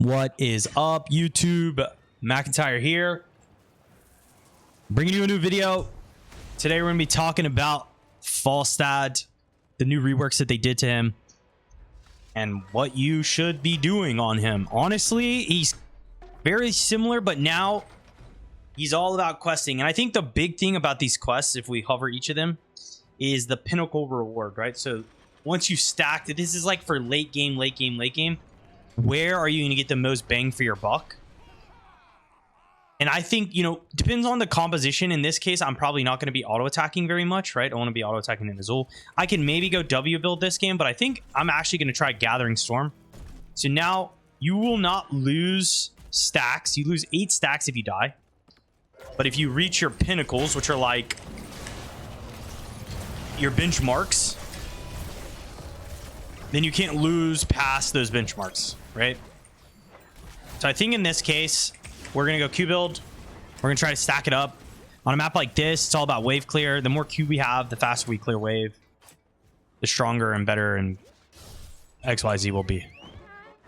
What is up, YouTube? McIntyre here, bringing you a new video. Today we're going to be talking about Falstad, the new reworks that they did to him, and what you should be doing on him. Honestly, he's very similar, but now he's all about questing. And I think the big thing about these quests, if we hover each of them, is the pinnacle reward, right? So once you stacked it, this is like for late game. Where are you going to get the most bang for your buck? And I think, you know, depends on the composition. In this case, I'm probably not going to be auto-attacking very much, right? I want to be auto-attacking in Azul. I can maybe go W build this game, but I think I'm actually going to try Gathering Storm. So now you will not lose stacks. You lose 8 stacks if you die. But if you reach your pinnacles, which are like your benchmarks, then you can't lose past those benchmarks, right? So I think in this case, we're going to go Q build. We're going to try to stack it up. On a map like this, it's all about wave clear. The more Q we have, the faster we clear wave, the stronger and better and XYZ will be.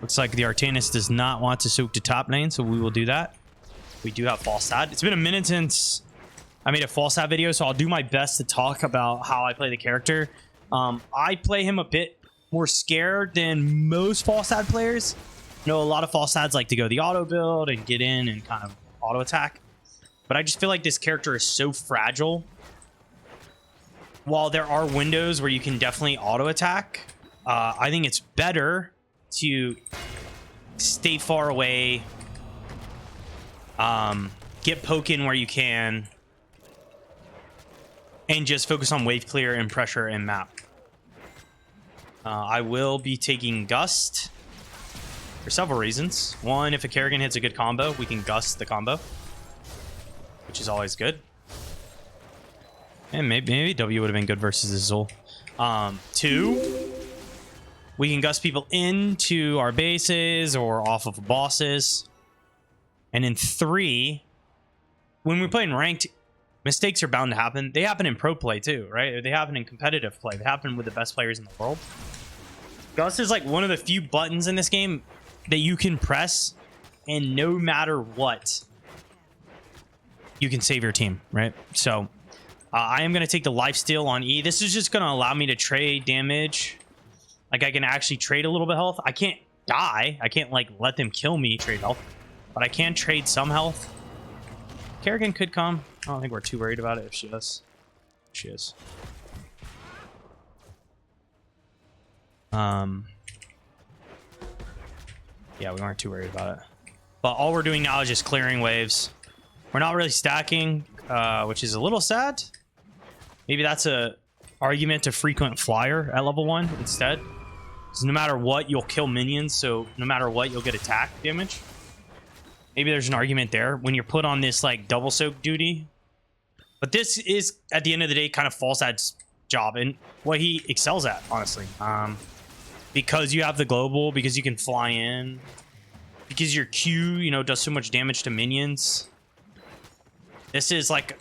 Looks like the Artanis does not want to soak to top lane, so we will do that. We do have Falstad. It's been a minute since I made a Falstad video, so I'll do my best to talk about how I play the character. I play him a bit more scared than most Falstad players. You know, a lot of Falstads like to go the auto build and get in and kind of auto attack. But I just feel like this character is so fragile. While there are windows where you can definitely auto attack, I think it's better to stay far away, get poke in where you can, and just focus on wave clear and pressure and map. I will be taking Gust for several reasons. One, if a Kerrigan hits a good combo, we can Gust the combo, which is always good. And maybe W would have been good versus Azul. 2, we can Gust people into our bases or off of bosses. And then 3, when we play in ranked, mistakes are bound to happen. They happen in pro play too, right? They happen in competitive play. They happen with the best players in the world. Gust is like one of the few buttons in this game that you can press, and no matter what, you can save your team, right? So I am going to take the lifesteal on E. This is just going to allow me to trade damage. Like, I can actually trade a little bit of health. I can't die. I can't like let them kill me, trade health, but I can trade some health. Kerrigan could come. I don't think we're too worried about it if she does. She is. Yeah, we weren't too worried about it. But all we're doing now is just clearing waves. We're not really stacking, which is a little sad. Maybe that's a argument to frequent flyer at level 1 instead. Because no matter what, you'll kill minions, so no matter what, you'll get attack damage. Maybe there's an argument there when you're put on this like double soak duty. But this is, at the end of the day, kind of Falstad's job and what he excels at, honestly. Because you have the global, because you can fly in, because your Q, you know, does so much damage to minions. This is like,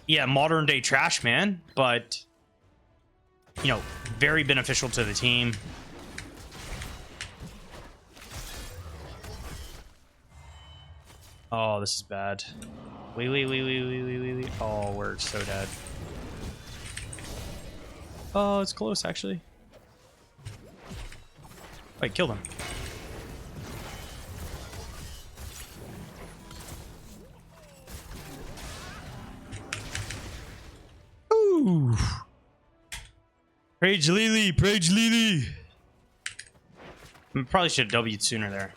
yeah, modern day trash, man, but, you know, very beneficial to the team. Oh, this is bad. Wee. Oh, we're so dead. Oh, it's close, actually. Wait, kill them. Ooh. Praise Lily. I probably should have W'd sooner there.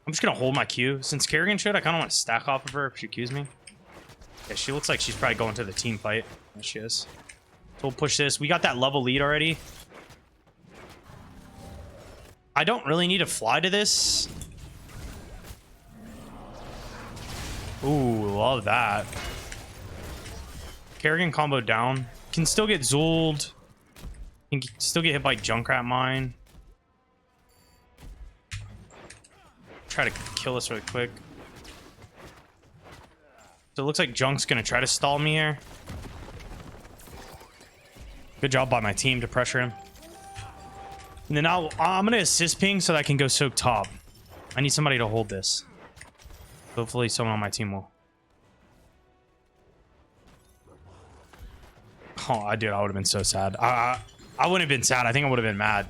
I'm just gonna hold my Q. Since Kerrigan should, I kind of want to stack off of her if she Qs me. Yeah, she looks like she's probably going to the team fight. There she is. So we'll push this. We got that level lead already. I don't really need to fly to this. Ooh, love that. Kerrigan combo down. Can still get Zul'd. Can still get hit by Junkrat Mine. Try to kill us really quick. So it looks like Junk's gonna try to stall me here. Good job by my team to pressure him. And then I'm gonna assist ping so that I can go soak top. I need somebody to hold this. Hopefully someone on my team will. Oh, I would have been so sad. I wouldn't have been sad. I think I would have been mad.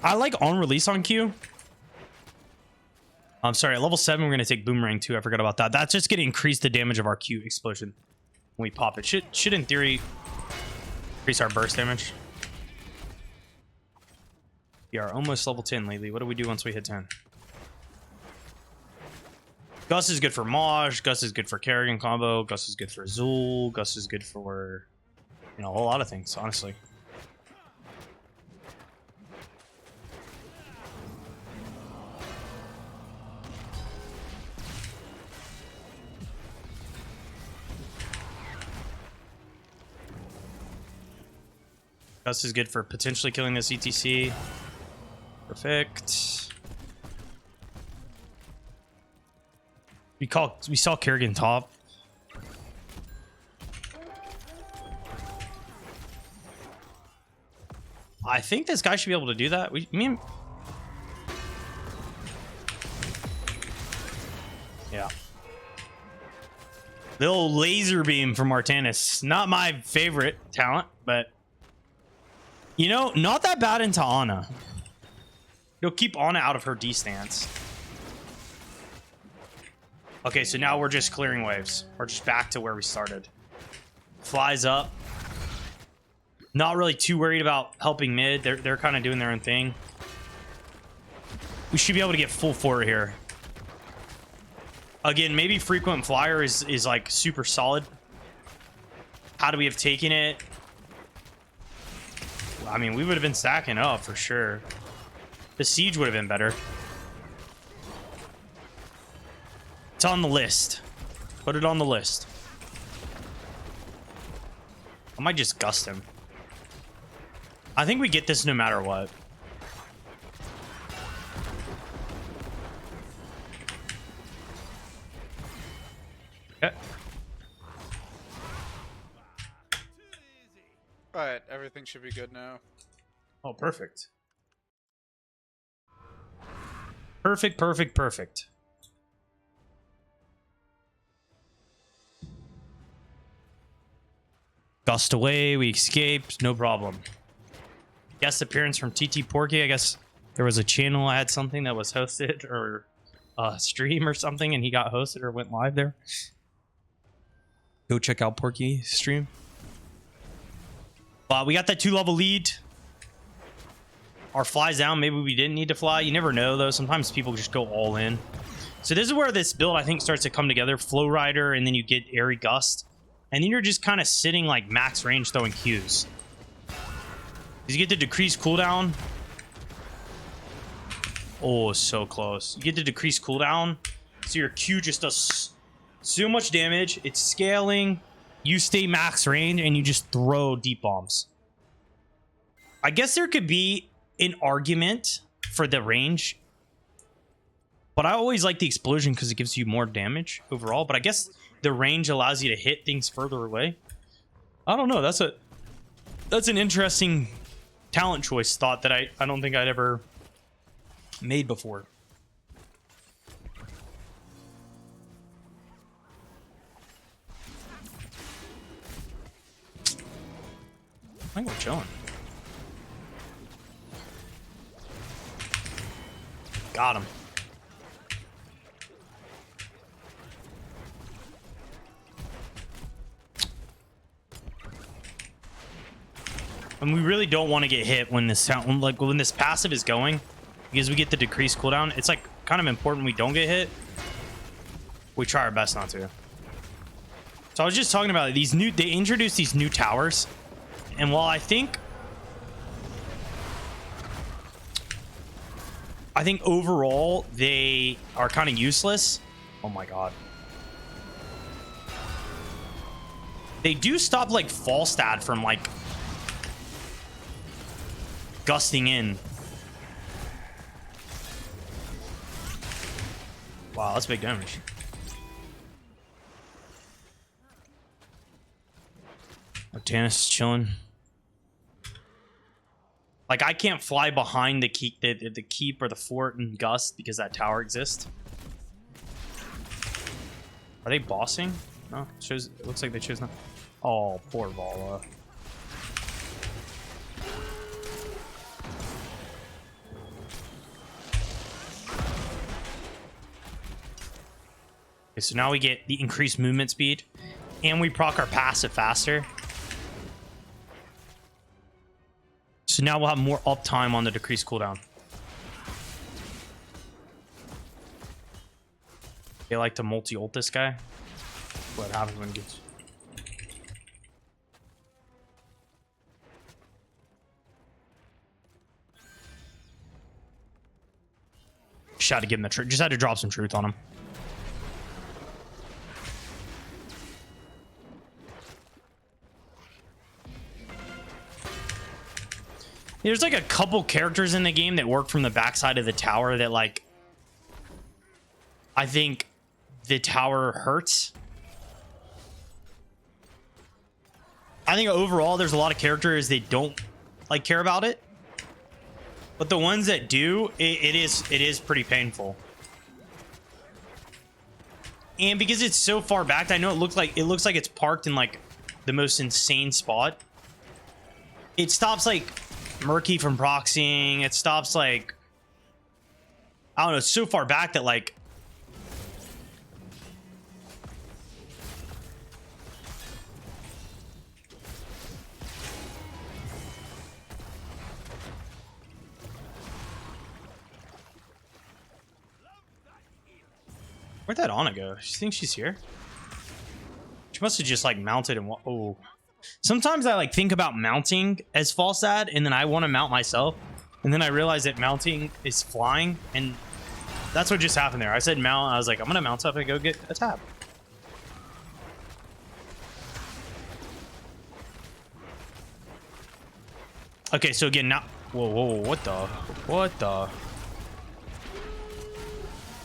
I like on release on Q. I'm sorry, at level 7, we're going to take Boomerang too. I forgot about that. That's just going to increase the damage of our Q explosion when we pop it. Should in theory increase our burst damage. We are almost level 10 lately. What do we do once we hit 10? Gus is good for Moj. Gus is good for Kerrigan combo. Gus is good for Azul. Gus is good for, you know, a whole lot of things, honestly. Gus is good for potentially killing this ETC. Perfect. We saw Kerrigan top. I think this guy should be able to do that. Yeah. Little laser beam from Martanis. Not my favorite talent, but you know, not that bad into Ana. You'll keep Ana out of her D stance. Okay, so now we're just clearing waves. We're just back to where we started. Flies up. Not really too worried about helping mid. They're kind of doing their own thing. We should be able to get full forward here. Again, maybe frequent flyer is like super solid. How do we have taken it? I mean, we would have been stacking up for sure. The siege would have been better. It's on the list. Put it on the list. I might just gust him. I think we get this no matter what. Okay. Alright, everything should be good now. Oh, perfect. Perfect, perfect, perfect. Gust away, we escaped, no problem. Guest appearance from TT Porky. I guess there was a channel I had something that was hosted or a stream or something, and he got hosted or went live there. Go check out Porky's stream. We got that 2-level lead. Our flies down. Maybe we didn't need to fly. You never know, though. Sometimes people just go all in. So this is where this build, I think, starts to come together. Flow Rider, and then you get Airy Gust. And then you're just kind of sitting like max range throwing Qs. You get to decrease cooldown. Oh, so close. You get to decrease cooldown. So your Q just does so much damage. It's scaling. You stay max range and you just throw deep bombs. I guess there could be an argument for the range, but I always like the explosion because it gives you more damage overall. But I guess the range allows you to hit things further away. I don't know. That's an interesting talent choice thought that I don't think I'd ever made before. I think we're chilling. Got him. And we really don't want to get hit when this when this passive is going, because we get the decreased cooldown. It's like kind of important we don't get hit. We try our best not to. So I was just talking about these they introduced these new towers. And while I think overall they are kind of useless. Oh my god. They do stop like Falstad from like gusting in. Wow, that's big damage. Oh, Tannis is chilling. Like, I can't fly behind the keep or the fort and gust because that tower exists. Are they bossing? No, it looks like they chose not. Oh, poor Vala. Okay, so now we get the increased movement speed, and we proc our passive faster. So now we'll have more uptime on the decreased cooldown. They like to multi-ult this guy. What happens when it gets... Just had to give him the truth. Just had to drop some truth on him. There's like a couple characters in the game that work from the backside of the tower that, like, I think the tower hurts. I think overall there's a lot of characters that don't like care about it, but the ones that do, it is pretty painful. And because it's so far back, I know it looks like it's parked in like the most insane spot. It stops like Murky from proxying. It stops like, I don't know, it's so far back that like where'd that Ana go? She thinks she's here? She must have just like mounted and oh. Sometimes I like think about mounting as Falstad, and then I want to mount myself, and then I realize that mounting is flying, and that's what just happened there. I said mount, I was like, I'm gonna mount up and go get a tab. Okay, so again now, whoa, what the?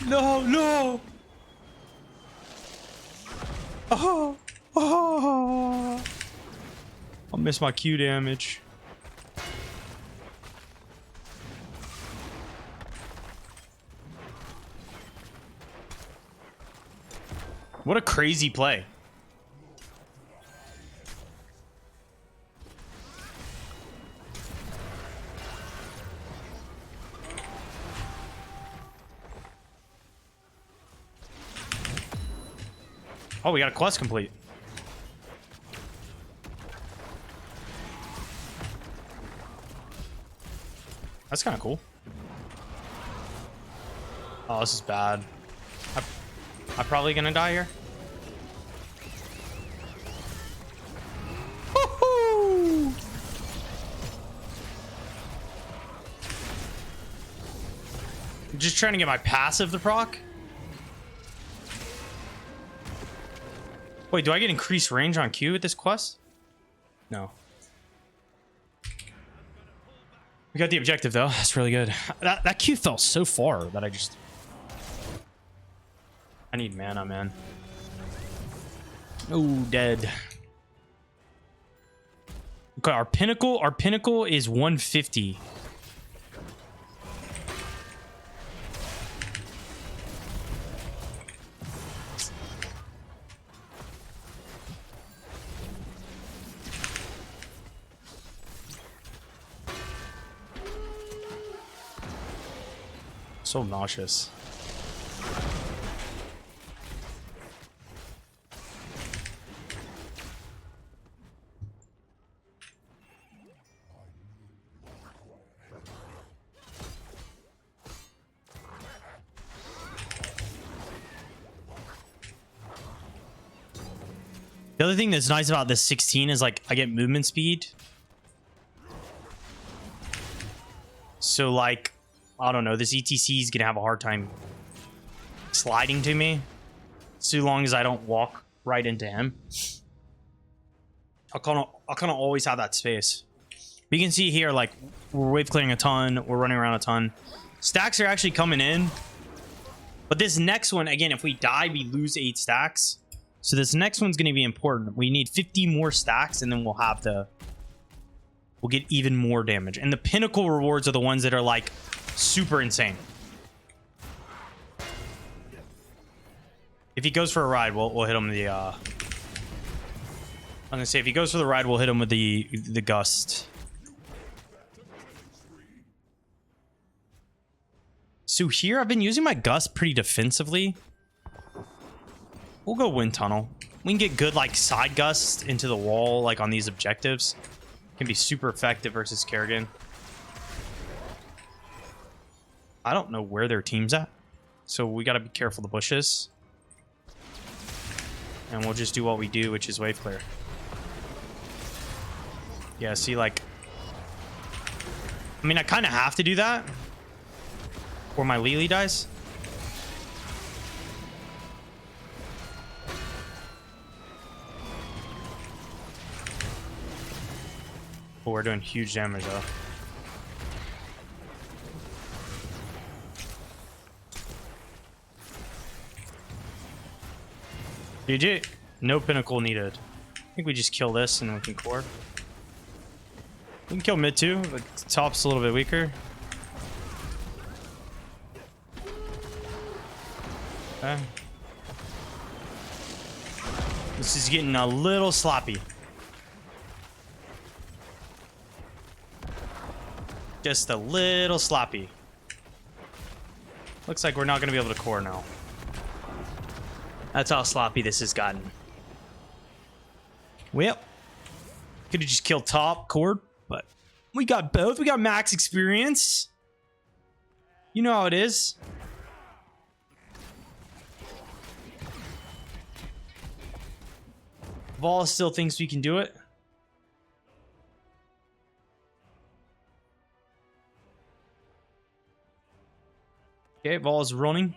No! Oh! I'll miss my Q damage. What a crazy play. Oh, we got a quest complete. That's kind of cool. Oh, this is bad. I'm probably gonna die here. Woohoo! I'm just trying to get my passive to proc. Wait, do I get increased range on Q with this quest? No. We got the objective though. That's really good. That Q fell so far that I need mana, man. Oh, dead. Okay, our pinnacle is 150. So nauseous. The other thing that's nice about this 16 is like I get movement speed. So like, I don't know, this ETC is gonna have a hard time sliding to me so long as I don't walk right into him. I'll kind of always have that space. But you can see here, like, we're wave clearing a ton, we're running around a ton. Stacks are actually coming in. But this next one, again, if we die, we lose 8 stacks. So this next one's going to be important. We need 50 more stacks, and then we'll have we'll get even more damage. And the pinnacle rewards are the ones that are, like, super insane. If he goes for a ride, we'll hit him with the, I'm going to say, if he goes for the ride, we'll hit him with the gust. So here, I've been using my gust pretty defensively. We'll go wind tunnel. We can get good, like, side gusts into the wall, like, on these objectives. Can be super effective versus Kerrigan. I don't know where their team's at, so we got to be careful of the bushes. And we'll just do what we do, which is wave clear. Yeah, see, like... I mean, I kind of have to do that. Or my Lily dies. Oh, we're doing huge damage, though. GG. No pinnacle needed. I think we just kill this and we can core. We can kill mid too, but top's a little bit weaker. Okay. This is getting a little sloppy. Just a little sloppy. Looks like we're not going to be able to core now. That's how sloppy this has gotten. Well, could have just killed top, cord, but we got both. We got max experience. You know how it is. Vol still thinks we can do it. Okay, Vol is running.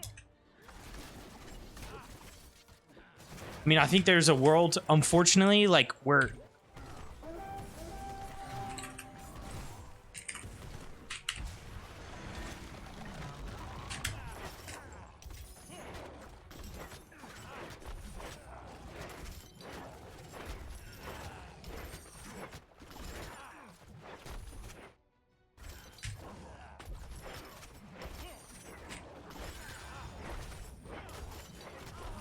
I mean, I think there's a world, unfortunately, like, where...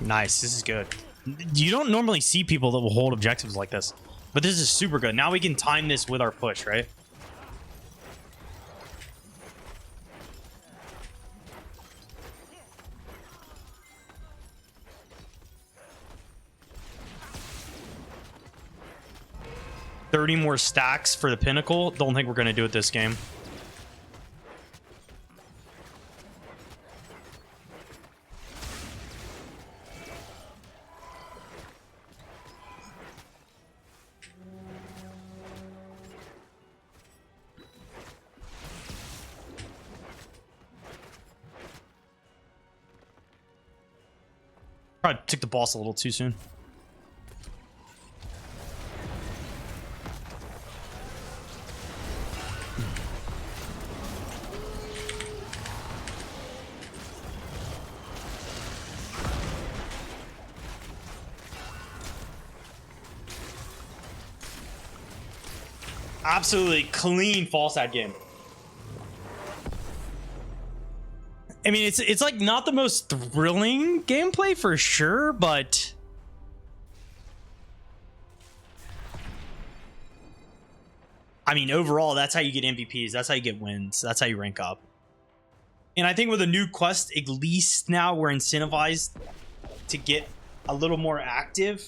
Nice, this is good. You don't normally see people that will hold objectives like this, but this is super good. Now we can time this with our push, right? $30 more stacks for the pinnacle. Don't think we're going to do it this game. Probably took the boss a little too soon. Absolutely clean Falstad game. I mean, it's like not the most thrilling gameplay for sure, but I mean, overall, that's how you get MVPs. That's how you get wins. That's how you rank up. And I think with a new quest, at least now we're incentivized to get a little more active.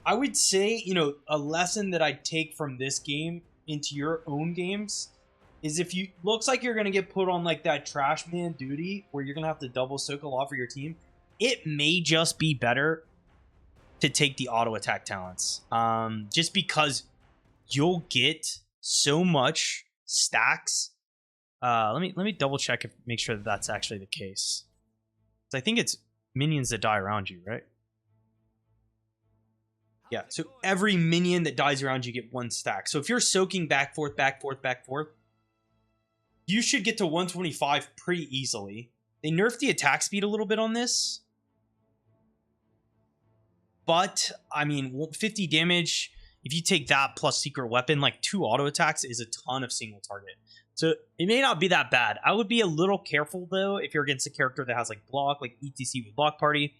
I would say, you know, a lesson that I take from this game into your own games is if you looks like you're gonna get put on like that trash man duty where you're gonna have to double circle off for your team, it may just be better to take the auto attack talents. Just because you'll get so much stacks. Let me double check if make sure that that's actually the case. 'Cause I think it's minions that die around you, right? Yeah, so every minion that dies around you get 1 stack. So if you're soaking back, forth, back, forth, back, forth, you should get to 125 pretty easily. They nerfed the attack speed a little bit on this. But, I mean, 50 damage, if you take that plus secret weapon, like 2 auto attacks is a ton of single target. So it may not be that bad. I would be a little careful, though, if you're against a character that has like block, like ETC with block party,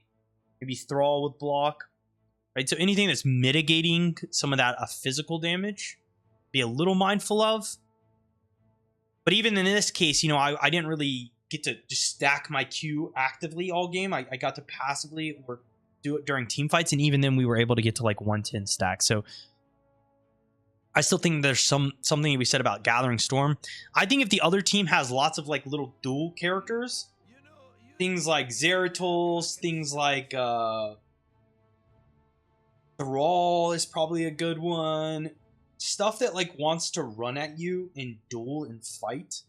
maybe Thrall with block. Right, so anything that's mitigating some of that physical damage, be a little mindful of. But even in this case, you know, I didn't really get to just stack my Q actively all game. I got to passively or do it during team fights, and even then we were able to get to like 110 stacks. So I still think there's something we said about Gathering Storm. I think if the other team has lots of like little dual characters, things like Zeratul, things like Thrall is probably a good one. Stuff that like wants to run at you and duel and fight.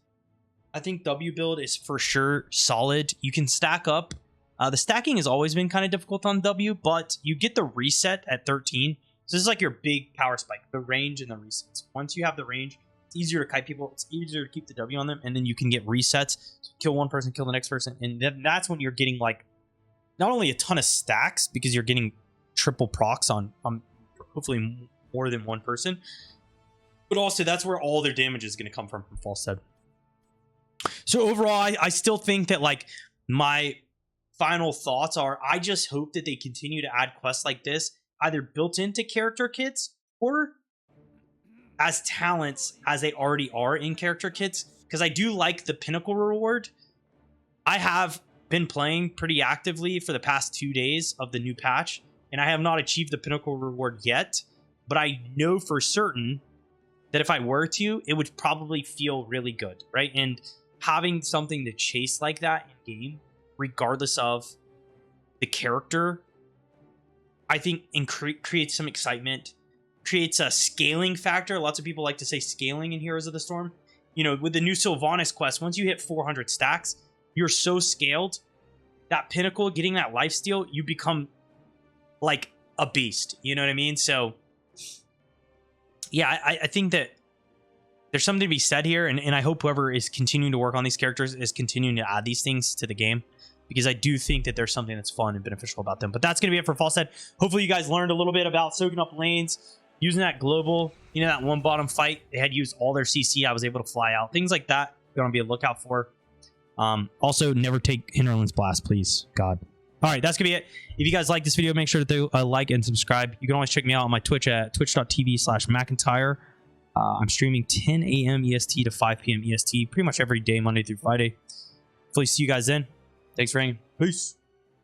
I think W build is for sure solid. You can stack up. The stacking has always been kind of difficult on W, but you get the reset at 13. So this is like your big power spike, the range and the resets. Once you have the range, it's easier to kite people. It's easier to keep the W on them, and then you can get resets. So kill one person, kill the next person, and then that's when you're getting like not only a ton of stacks because you're getting triple procs on hopefully more than one person, but also that's where all their damage is going to come from Falstad. So overall, I still think that like my final thoughts are I just hope that they continue to add quests like this either built into character kits or as talents as they already are in character kits, because I do like the pinnacle reward. I have been playing pretty actively for the past 2 days of the new patch, and I have not achieved the pinnacle reward yet, but I know for certain that if I were to, it would probably feel really good, right? And having something to chase like that in game, regardless of the character, I think creates some excitement, creates a scaling factor. Lots of people like to say scaling in Heroes of the Storm. You know, with the new Sylvanas quest, once you hit 400 stacks, you're so scaled, that pinnacle, getting that lifesteal, you become like a beast, you know what I mean? So yeah, I think that there's something to be said here, and I hope whoever is continuing to work on these characters is continuing to add these things to the game, because I do think that there's something that's fun and beneficial about them. But that's going to be it for Falstad. Hopefully you guys learned a little bit about soaking up lanes, using that global, you know, that one bottom fight, they had used all their CC, I was able to fly out, things like that you're going to be a lookout for. Also, never take Hinterland's Blast, please, God. All right, that's gonna be it. If you guys like this video, make sure to like and subscribe. You can always check me out on my Twitch at twitch.tv/McIntyre. I'm streaming 10 a.m. EST to 5 p.m. EST pretty much every day, Monday through Friday. Hopefully see you guys then. Thanks for hanging. Peace.